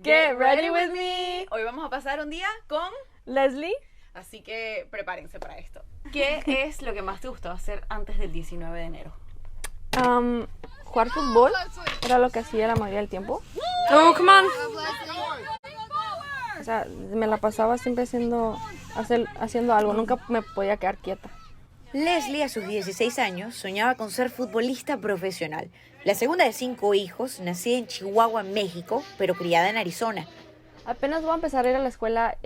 Get ready with me. Hoy vamos a pasar un día con Leslie. Así que prepárense para esto. ¿Qué es lo que más te gustó hacer antes del 19 de enero? Jugar fútbol era lo que hacía la mayoría del tiempo. Oh, come on. O sea, me la pasaba siempre haciendo algo. Nunca me podía quedar quieta. Leslie, a sus 16 años, soñaba con ser futbolista profesional. La segunda de 5 hijos, nacida en Chihuahua, México, pero criada en Arizona. Apenas voy a empezar a ir a la escuela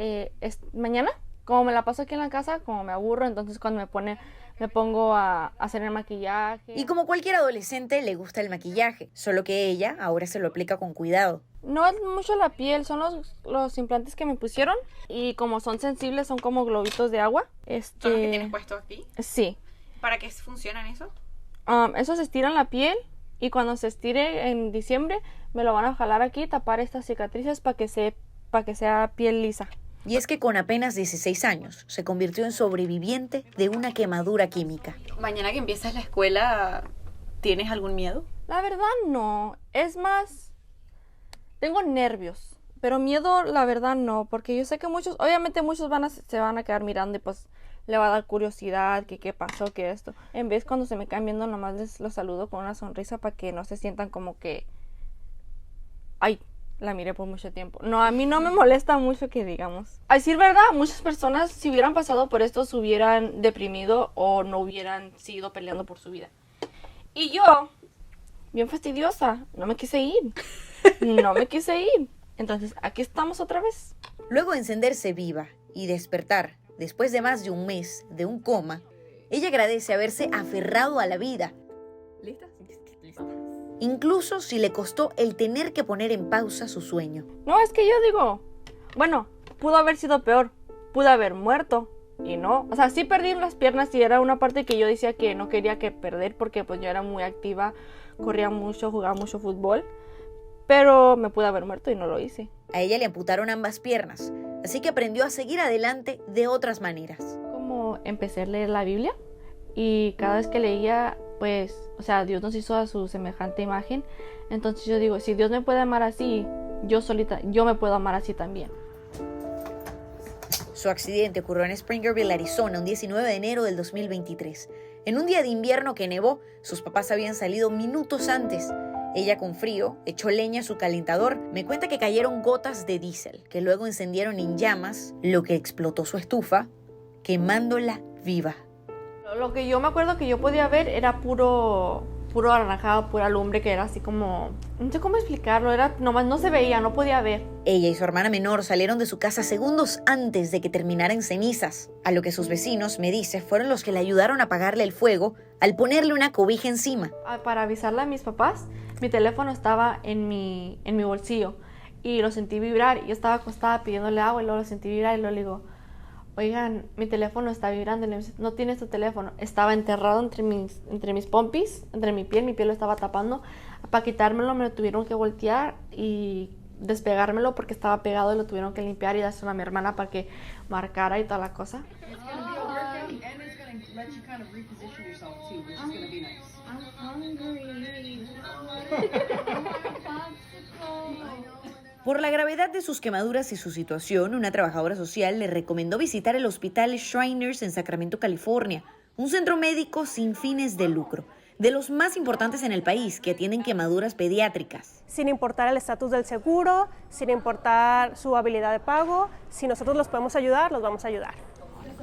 mañana. Como me la paso aquí en la casa, como me aburro, entonces cuando me pongo a hacer el maquillaje. Y como cualquier adolescente, le gusta el maquillaje, solo que ella ahora se lo aplica con cuidado. No es mucho la piel, son los implantes que me pusieron. Y como son sensibles, son como globitos de agua. ¿Son los que tienes puesto aquí? Sí. ¿Para qué funcionan eso? Eso se estira en la piel. Y cuando se estire en diciembre, me lo van a jalar aquí, tapar estas cicatrices para que sea piel lisa. Y es que con apenas 16 años, se convirtió en sobreviviente de una quemadura química. Mañana que empiezas la escuela, ¿tienes algún miedo? La verdad no, es más, tengo nervios, pero miedo la verdad no, porque yo sé que obviamente muchos se van a quedar mirando y pues le va a dar curiosidad, que qué pasó, que esto. En vez cuando se me caen viendo, nomás los saludo con una sonrisa para que no se sientan como que, ay, la miré por mucho tiempo. No, a mí no me molesta mucho que digamos. A decir verdad, muchas personas si hubieran pasado por esto se hubieran deprimido o no hubieran seguido peleando por su vida. Y yo, bien fastidiosa, no me quise ir. Entonces, aquí estamos otra vez. Luego de encenderse viva y despertar, después de más de un mes de un coma, ella agradece haberse aferrado a la vida. ¿Lista? Lista. Incluso si le costó el tener que poner en pausa su sueño. No, es que yo digo, bueno, pudo haber sido peor, pude haber muerto y no. O sea, sí perdí las piernas y era una parte que yo decía que no quería que perder porque pues yo era muy activa, corría mucho, jugaba mucho fútbol, pero me pude haber muerto y no lo hice. A ella le amputaron ambas piernas, así que aprendió a seguir adelante de otras maneras. Como empecé a leer la Biblia y cada vez que leía, pues, o sea, Dios nos hizo a su semejante imagen. Entonces yo digo, si Dios me puede amar así, yo me puedo amar así también. Su accidente ocurrió en Springerville, Arizona, un 19 de enero del 2023. En un día de invierno que nevó, sus papás habían salido minutos antes. Ella, con frío, echó leña a su calentador. Me cuenta que cayeron gotas de diésel, que luego encendieron en llamas, lo que explotó su estufa, quemándola viva. Lo que yo me acuerdo que yo podía ver era puro anaranjado, pura lumbre, que era así como, no sé cómo explicarlo, era nomás no se veía, no podía ver. Ella y su hermana menor salieron de su casa segundos antes de que terminara en cenizas, a lo que sus vecinos, me dice, fueron los que le ayudaron a apagarle el fuego al ponerle una cobija encima. Para avisarle a mis papás, mi teléfono estaba en mi bolsillo y lo sentí vibrar. Yo estaba acostada pidiéndole agua y luego lo sentí vibrar y luego le digo, oigan, mi teléfono está vibrando. Y le dice, no tienes tu teléfono. Estaba enterrado entre mis pompis, entre mi piel lo estaba tapando. Para quitármelo me lo tuvieron que voltear y despegármelo porque estaba pegado y lo tuvieron que limpiar y dárselo a mi hermana para que marcara y toda la cosa. Por la gravedad de sus quemaduras y su situación, una trabajadora social le recomendó visitar el hospital Shriners en Sacramento, California, un centro médico sin fines de lucro, de los más importantes en el país, que atienden quemaduras pediátricas. Sin importar el estatus del seguro, sin importar su habilidad de pago, si nosotros los podemos ayudar, los vamos a ayudar.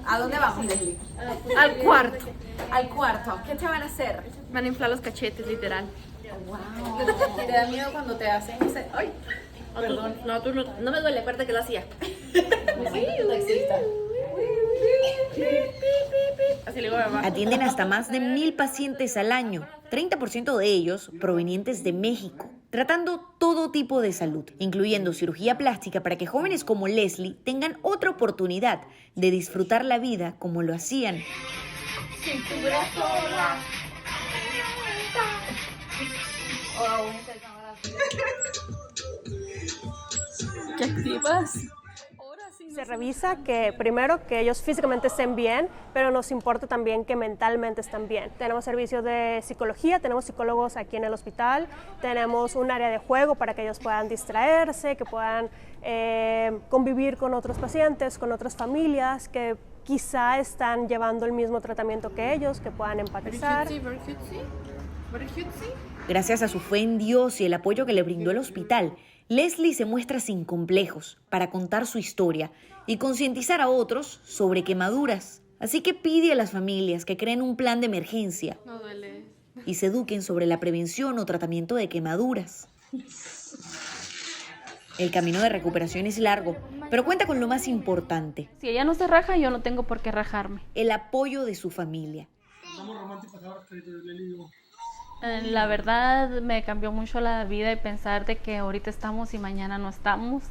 ¿A dónde vamos, Leslie? Al cuarto. Al cuarto. ¿Qué te van a hacer? Me van a inflar los cachetes, literal. Wow. ¿Te da miedo cuando te hacen ese...? ¡Ay! Perdón. No me duele, acuérdate que lo hacía. Así le digo a mi mamá. Atienden hasta más de 1,000 pacientes al año, 30% de ellos provenientes de México, tratando todo tipo de salud, incluyendo cirugía plástica para que jóvenes como Leslie tengan otra oportunidad de disfrutar la vida como lo hacían. ¿Qué activas? Se revisa que primero que ellos físicamente estén bien, pero nos importa también que mentalmente estén bien. Tenemos servicios de psicología, tenemos psicólogos aquí en el hospital, tenemos un área de juego para que ellos puedan distraerse, que puedan convivir con otros pacientes, con otras familias que quizá están llevando el mismo tratamiento que ellos, que puedan empatizar. Gracias a su fe en Dios y el apoyo que le brindó el hospital, Leslie se muestra sin complejos para contar su historia y concientizar a otros sobre quemaduras. Así que pide a las familias que creen un plan de emergencia y se eduquen sobre la prevención o tratamiento de quemaduras. El camino de recuperación es largo, pero cuenta con lo más importante: si ella no se raja, yo no tengo por qué rajarme. el apoyo de su familia. La verdad me cambió mucho la vida y pensar de que ahorita estamos y mañana no estamos,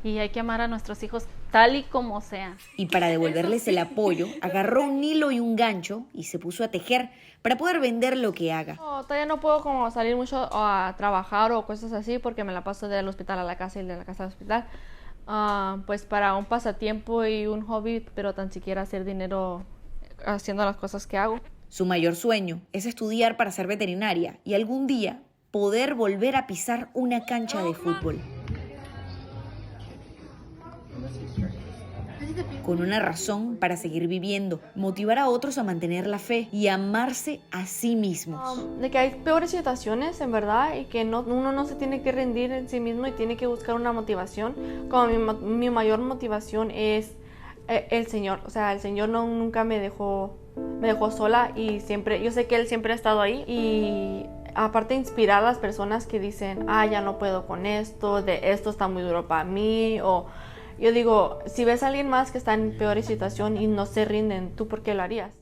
y hay que amar a nuestros hijos tal y como sean. Y para devolverles el apoyo, agarró un hilo y un gancho y se puso a tejer para poder vender lo que haga. No, todavía no puedo como salir mucho a trabajar o cosas así porque me la paso del hospital a la casa y de la casa al hospital. Pues para un pasatiempo y un hobby, pero tan siquiera hacer dinero haciendo las cosas que hago. Su mayor sueño es estudiar para ser veterinaria y algún día poder volver a pisar una cancha de fútbol. Con una razón para seguir viviendo, motivar a otros a mantener la fe y amarse a sí mismos. De que hay peores situaciones, en verdad, y que uno no se tiene que rendir en sí mismo y tiene que buscar una motivación. Como mi mayor motivación es el Señor. O sea, el Señor nunca me dejó sola y siempre, yo sé que Él siempre ha estado ahí. Y aparte inspirar a las personas que dicen, ya no puedo con esto, de esto está muy duro para mí, o yo digo, si ves a alguien más que está en peor situación y no se rinden, ¿tú por qué lo harías?